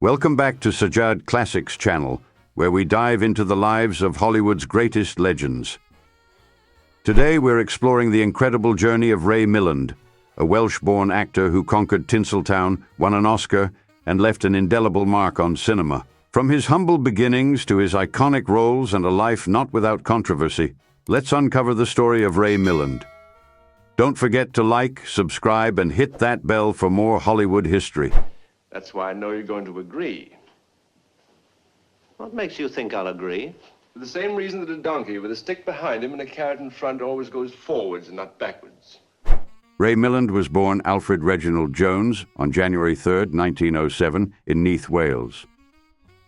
Welcome back to Sajjad Classics Channel, where we dive into the lives of Hollywood's greatest legends. Today we're exploring the incredible journey of Ray Milland, a Welsh-born actor who conquered Tinseltown, won an Oscar, and left an indelible mark on cinema. From his humble beginnings to his iconic roles and a life not without controversy, let's uncover the story of Ray Milland. Don't forget to like, subscribe, and hit that bell for more Hollywood history. That's why I know you're going to agree. What makes you think I'll agree? For the same reason that a donkey with a stick behind him and a carrot in front always goes forwards and not backwards. Ray Milland was born Alfred Reginald Jones on January 3, 1907, in Neath, Wales.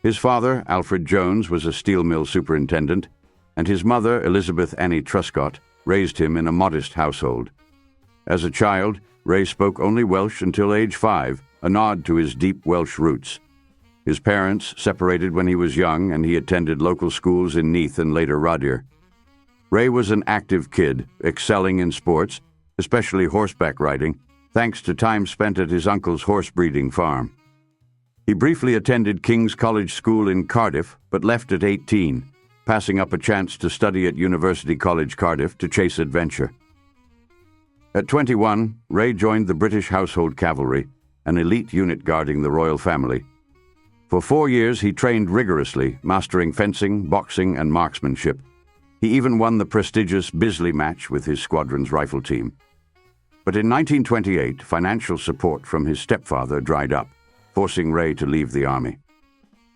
His father, Alfred Jones, was a steel mill superintendent, and his mother, Elizabeth Annie Truscott, raised him in a modest household. As a child, Ray spoke only Welsh until age 5, a nod to his deep Welsh roots. His parents separated when he was young, and he attended local schools in Neath and later Rhayader. Ray was an active kid, excelling in sports, especially horseback riding, thanks to time spent at his uncle's horse breeding farm. He briefly attended King's College School in Cardiff, but left at 18, passing up a chance to study at University College Cardiff to chase adventure. At 21, Ray joined the British Household Cavalry, an elite unit guarding the royal family. For 4 years, he trained rigorously, mastering fencing, boxing, and marksmanship. He even won the prestigious Bisley match with his squadron's rifle team. But in 1928, financial support from his stepfather dried up, forcing Ray to leave the army.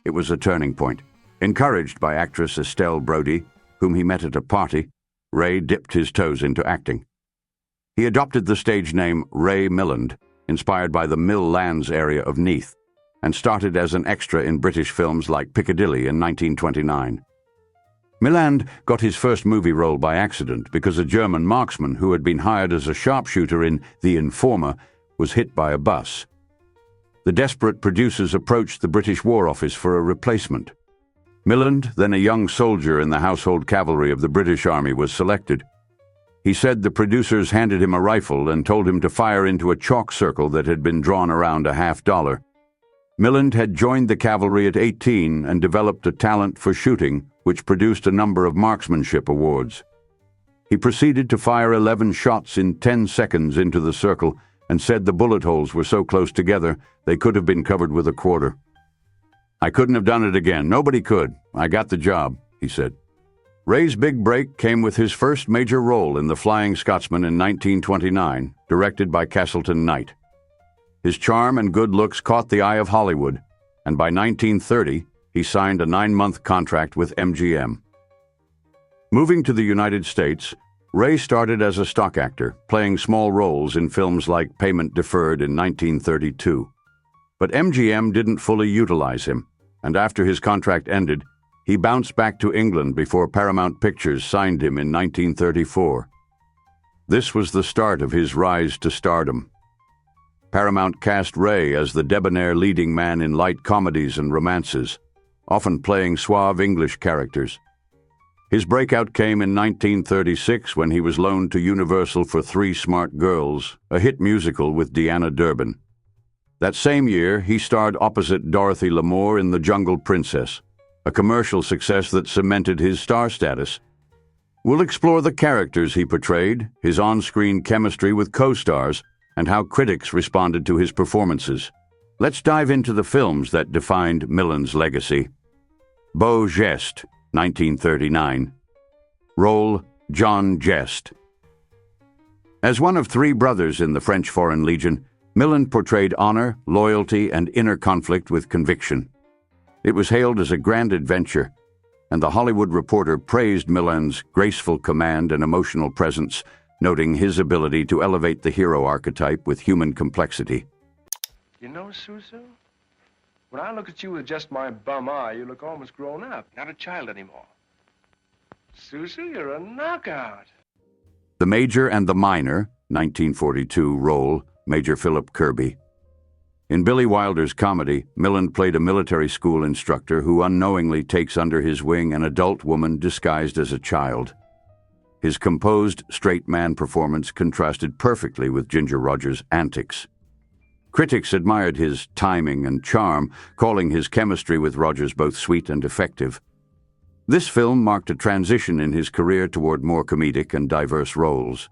It was a turning point. Encouraged by actress Estelle Brody, whom he met at a party, Ray dipped his toes into acting. He adopted the stage name Ray Milland, inspired by the Mill Lands area of Neath, and started as an extra in British films like Piccadilly in 1929. Milland got his first movie role by accident because a German marksman who had been hired as a sharpshooter in The Informer was hit by a bus. The desperate producers approached the British War Office for a replacement. Milland, then a young soldier in the Household Cavalry of the British Army, was selected. He said the producers handed him a rifle and told him to fire into a chalk circle that had been drawn around a $50. Milland had joined the cavalry at 18 and developed a talent for shooting, which produced a number of marksmanship awards. He proceeded to fire 11 shots in 10 seconds into the circle and said the bullet holes were so close together they could have been covered with a quarter. "I couldn't have done it again. Nobody could. I got the job," he said. Ray's big break came with his first major role in The Flying Scotsman in 1929, directed by Castleton Knight. His charm and good looks caught the eye of Hollywood, and by 1930, he signed a 9-month contract with MGM. Moving to the United States, Ray started as a stock actor, playing small roles in films like Payment Deferred in 1932. But MGM didn't fully utilize him, and after his contract ended, he bounced back to England before Paramount Pictures signed him in 1934. This was the start of his rise to stardom. Paramount cast Ray as the debonair leading man in light comedies and romances, often playing suave English characters. His breakout came in 1936 when he was loaned to Universal for Three Smart Girls, a hit musical with Deanna Durbin. That same year, he starred opposite Dorothy Lamour in The Jungle Princess, a commercial success that cemented his star status. We'll explore the characters he portrayed, his on-screen chemistry with co-stars, and how critics responded to his performances. Let's dive into the films that defined Milland's legacy. Beau Geste, 1939. Role, John Geste. As one of 3 brothers in the French Foreign Legion, Milland portrayed honor, loyalty, and inner conflict with conviction. It was hailed as a grand adventure, and The Hollywood Reporter praised Milland's graceful command and emotional presence, noting his ability to elevate the hero archetype with human complexity. You know, Susu, when I look at you with just my bum eye, you look almost grown up, not a child anymore. Susu, you're a knockout. The Major and the Minor, 1942 role, Major Philip Kirby. In Billy Wilder's comedy, Milland played a military school instructor who unknowingly takes under his wing an adult woman disguised as a child. His composed, straight man performance contrasted perfectly with Ginger Rogers' antics. Critics admired his timing and charm, calling his chemistry with Rogers both sweet and effective. This film marked a transition in his career toward more comedic and diverse roles.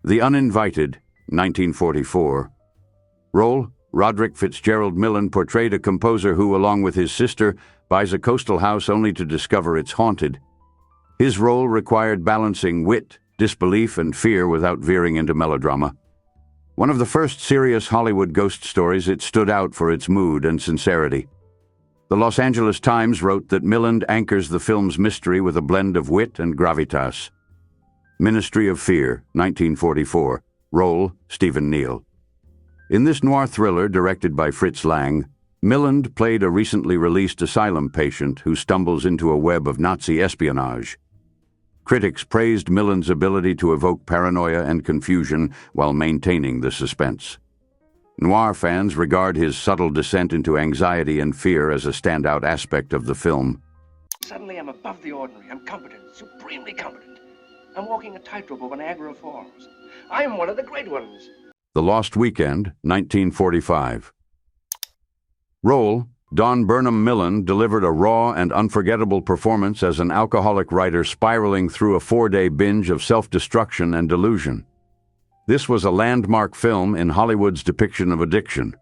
The Uninvited, 1944. Role: Roderick Fitzgerald Milland portrayed a composer who, along with his sister, buys a coastal house only to discover it's haunted. His role required balancing wit, disbelief, and fear without veering into melodrama. One of the first serious Hollywood ghost stories, it stood out for its mood and sincerity. The Los Angeles Times wrote that Milland anchors the film's mystery with a blend of wit and gravitas. Ministry of Fear, 1944. Role: Stephen Neill. In this noir thriller, directed by Fritz Lang, Milland played a recently released asylum patient who stumbles into a web of Nazi espionage. Critics praised Milland's ability to evoke paranoia and confusion while maintaining the suspense. Noir fans regard his subtle descent into anxiety and fear as a standout aspect of the film. Suddenly I'm above the ordinary. I'm competent, supremely competent. I'm walking a tightrope over Niagara Falls. I'm one of the great ones. The Lost Weekend, 1945. Role: Don Burnham Milland delivered a raw and unforgettable performance as an alcoholic writer spiraling through a 4-day binge of self-destruction and delusion. This was a landmark film in Hollywood's depiction of addiction,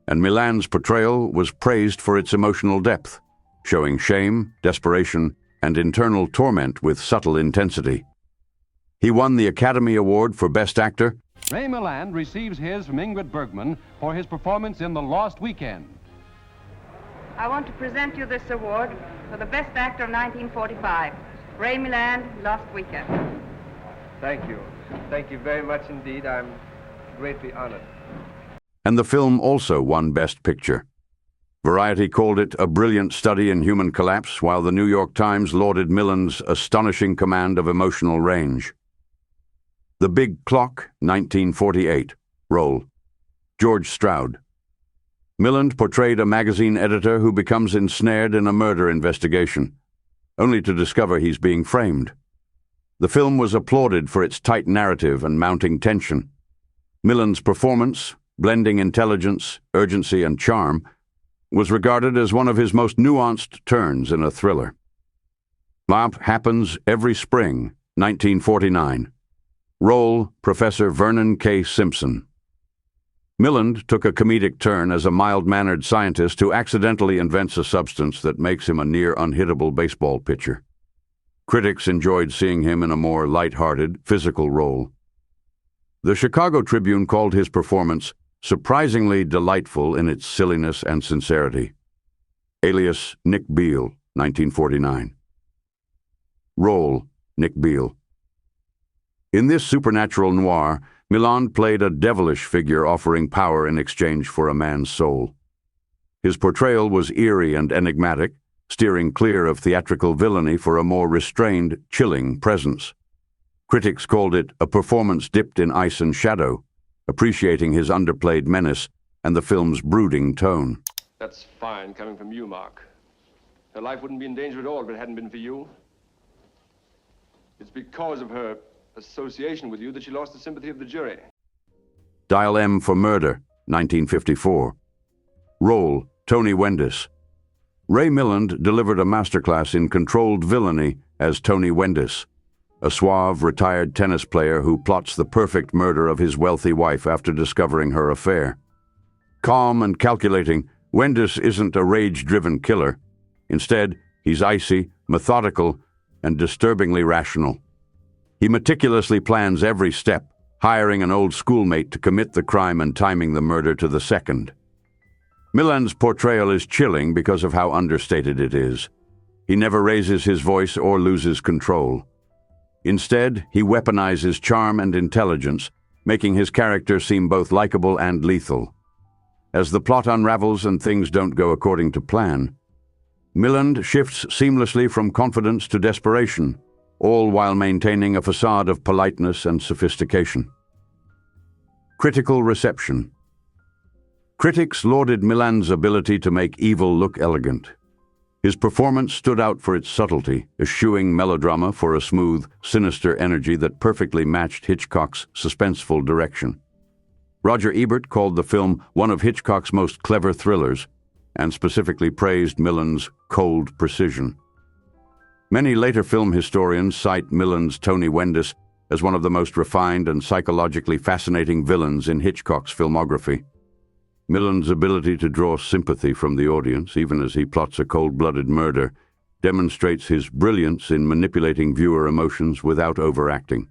and Milland's portrayal was praised for its emotional depth, showing shame, desperation, and internal torment with subtle intensity. He won the Academy Award for Best Actor. Ray Milland receives his from Ingrid Bergman for his performance in The Lost Weekend. I want to present you this award for the Best Actor of 1945, Ray Milland, Lost Weekend. Thank you. Thank you very much indeed. I'm greatly honored. And the film also won Best Picture. Variety called it a brilliant study in human collapse, while the New York Times lauded Milland's astonishing command of emotional range. The Big Clock, 1948. Role: George Stroud. Milland portrayed a magazine editor who becomes ensnared in a murder investigation, only to discover he's being framed. The film was applauded for its tight narrative and mounting tension. Milland's performance, blending intelligence, urgency, and charm, was regarded as one of his most nuanced turns in a thriller. Mop happens every spring, 1949. Role: Professor Vernon K. Simpson. Milland took a comedic turn as a mild-mannered scientist who accidentally invents a substance that makes him a near-unhittable baseball pitcher. Critics enjoyed seeing him in a more light-hearted, physical role. The Chicago Tribune called his performance surprisingly delightful in its silliness and sincerity. Alias Nick Beale, 1949. Role: Nick Beale. In this supernatural noir, Milland played a devilish figure offering power in exchange for a man's soul. His portrayal was eerie and enigmatic, steering clear of theatrical villainy for a more restrained, chilling presence. Critics called it a performance dipped in ice and shadow, appreciating his underplayed menace and the film's brooding tone. That's fine coming from you, Mark. Her life wouldn't be in danger at all if it hadn't been for you. It's because of her association with you that she lost the sympathy of the jury. Dial M for Murder, 1954. Role: Tony Wendis. Ray Milland delivered a masterclass in controlled villainy as Tony Wendis, a suave, retired tennis player who plots the perfect murder of his wealthy wife after discovering her affair. Calm and calculating, Wendis isn't a rage-driven killer. Instead, he's icy, methodical, and disturbingly rational. He meticulously plans every step, hiring an old schoolmate to commit the crime and timing the murder to the second. Milland's portrayal is chilling because of how understated it is. He never raises his voice or loses control. Instead, he weaponizes charm and intelligence, making his character seem both likable and lethal. As the plot unravels and things don't go according to plan, Milland shifts seamlessly from confidence to desperation, all while maintaining a facade of politeness and sophistication. Critical reception. Critics lauded Milland's ability to make evil look elegant. His performance stood out for its subtlety, eschewing melodrama for a smooth, sinister energy that perfectly matched Hitchcock's suspenseful direction. Roger Ebert called the film one of Hitchcock's most clever thrillers, and specifically praised Milland's cold precision. Many later film historians cite Milland's Tony Wendis as one of the most refined and psychologically fascinating villains in Hitchcock's filmography. Milland's ability to draw sympathy from the audience, even as he plots a cold-blooded murder, demonstrates his brilliance in manipulating viewer emotions without overacting.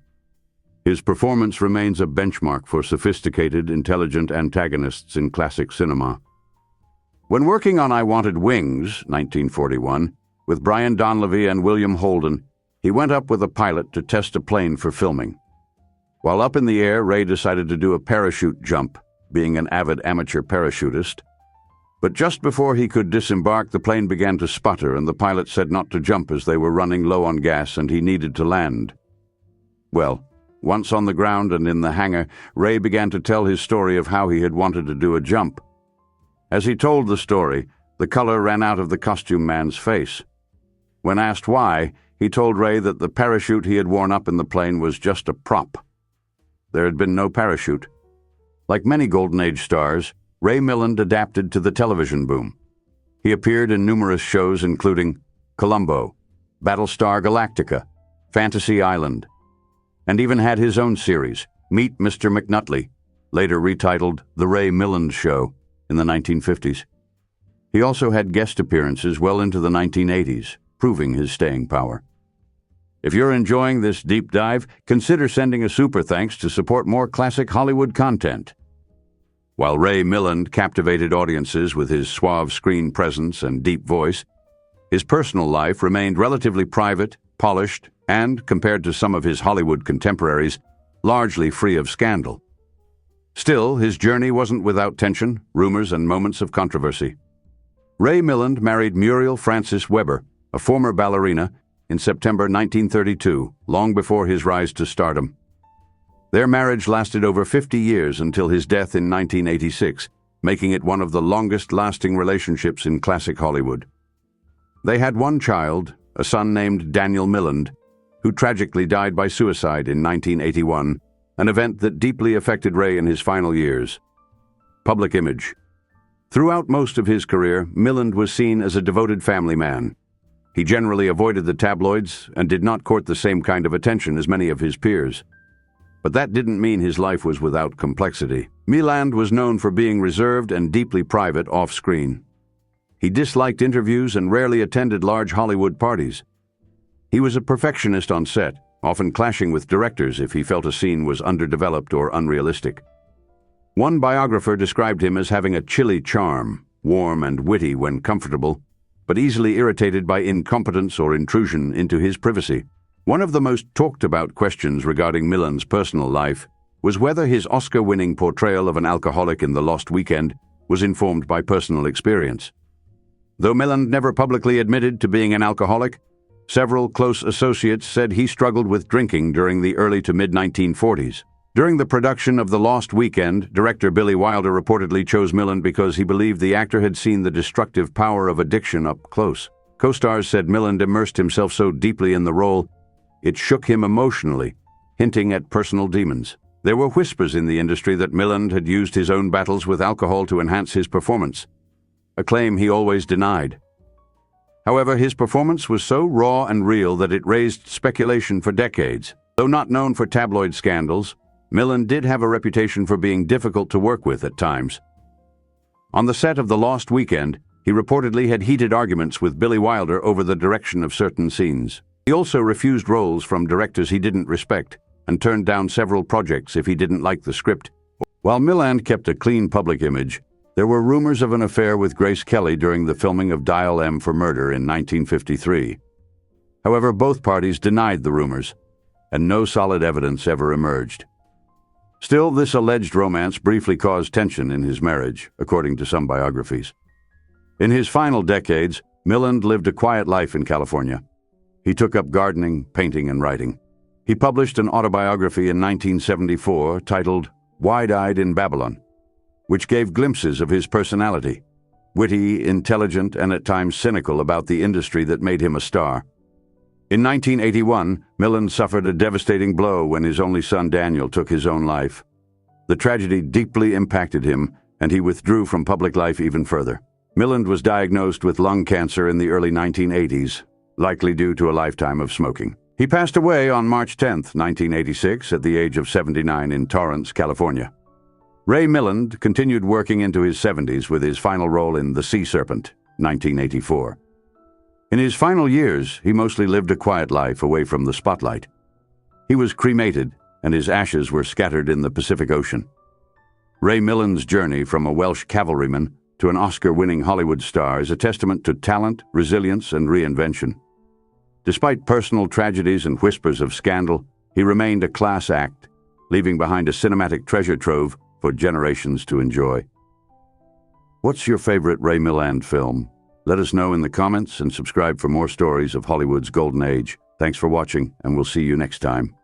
His performance remains a benchmark for sophisticated, intelligent antagonists in classic cinema. When working on I Wanted Wings, 1941, with Brian Donlevy and William Holden, he went up with a pilot to test a plane for filming. While up in the air, Ray decided to do a parachute jump, being an avid amateur parachutist. But just before he could disembark, the plane began to sputter, and the pilot said not to jump as they were running low on gas and he needed to land. Well, once on the ground and in the hangar, Ray began to tell his story of how he had wanted to do a jump. As he told the story, the color ran out of the costume man's face. When asked why, he told Ray that the parachute he had worn up in the plane was just a prop. There had been no parachute. Like many Golden Age stars, Ray Milland adapted to the television boom. He appeared in numerous shows including Columbo, Battlestar Galactica, Fantasy Island, and even had his own series, Meet Mr. McNutley, later retitled The Ray Milland Show, in the 1950s. He also had guest appearances well into the 1980s, proving his staying power. If you're enjoying this deep dive, consider sending a super thanks to support more classic Hollywood content. While Ray Milland captivated audiences with his suave screen presence and deep voice, his personal life remained relatively private, polished, and, compared to some of his Hollywood contemporaries, largely free of scandal. Still, his journey wasn't without tension, rumors, and moments of controversy. Ray Milland married Muriel Frances Weber, a former ballerina, in September 1932, long before his rise to stardom. Their marriage lasted over 50 years until his death in 1986, making it one of the longest-lasting relationships in classic Hollywood. They had one child, a son named Daniel Milland, who tragically died by suicide in 1981, an event that deeply affected Ray in his final years. Public image. Throughout most of his career, Milland was seen as a devoted family man. He generally avoided the tabloids and did not court the same kind of attention as many of his peers. But that didn't mean his life was without complexity. Milland was known for being reserved and deeply private off-screen. He disliked interviews and rarely attended large Hollywood parties. He was a perfectionist on set, often clashing with directors if he felt a scene was underdeveloped or unrealistic. One biographer described him as having a chilly charm, warm and witty when comfortable, but easily irritated by incompetence or intrusion into his privacy. One of the most talked-about questions regarding Milland's personal life was whether his Oscar-winning portrayal of an alcoholic in The Lost Weekend was informed by personal experience. Though Milland never publicly admitted to being an alcoholic, several close associates said he struggled with drinking during the early to mid-1940s. During the production of The Lost Weekend, director Billy Wilder reportedly chose Milland because he believed the actor had seen the destructive power of addiction up close. Co-stars said Milland immersed himself so deeply in the role, it shook him emotionally, hinting at personal demons. There were whispers in the industry that Milland had used his own battles with alcohol to enhance his performance, a claim he always denied. However, his performance was so raw and real that it raised speculation for decades. Though not known for tabloid scandals, Milland did have a reputation for being difficult to work with at times. On the set of The Lost Weekend, he reportedly had heated arguments with Billy Wilder over the direction of certain scenes. He also refused roles from directors he didn't respect and turned down several projects if he didn't like the script. While Milland kept a clean public image, there were rumors of an affair with Grace Kelly during the filming of Dial M for Murder in 1953. However, both parties denied the rumors, and no solid evidence ever emerged. Still, this alleged romance briefly caused tension in his marriage, according to some biographies. In his final decades, Milland lived a quiet life in California. He took up gardening, painting, and writing. He published an autobiography in 1974 titled Wide-Eyed in Babylon, which gave glimpses of his personality, witty, intelligent, and at times cynical about the industry that made him a star. In 1981, Milland suffered a devastating blow when his only son Daniel took his own life. The The tragedy deeply impacted him, and he withdrew from public life even further. Milland was diagnosed with lung cancer in the early 1980s, likely due to a lifetime of smoking. He passed away on March 10, 1986, at the age of 79 in Torrance, California. Ray Milland continued working into his 70s with his final role in The Sea Serpent, 1984. In his final years, he mostly lived a quiet life away from the spotlight. He was cremated, and his ashes were scattered in the Pacific Ocean. Ray Milland's journey from a Welsh cavalryman to an Oscar-winning Hollywood star is a testament to talent, resilience, and reinvention. Despite personal tragedies and whispers of scandal, he remained a class act, leaving behind a cinematic treasure trove for generations to enjoy. What's your favorite Ray Milland film? Let us know in the comments and subscribe for more stories of Hollywood's golden age. Thanks for watching, and we'll see you next time.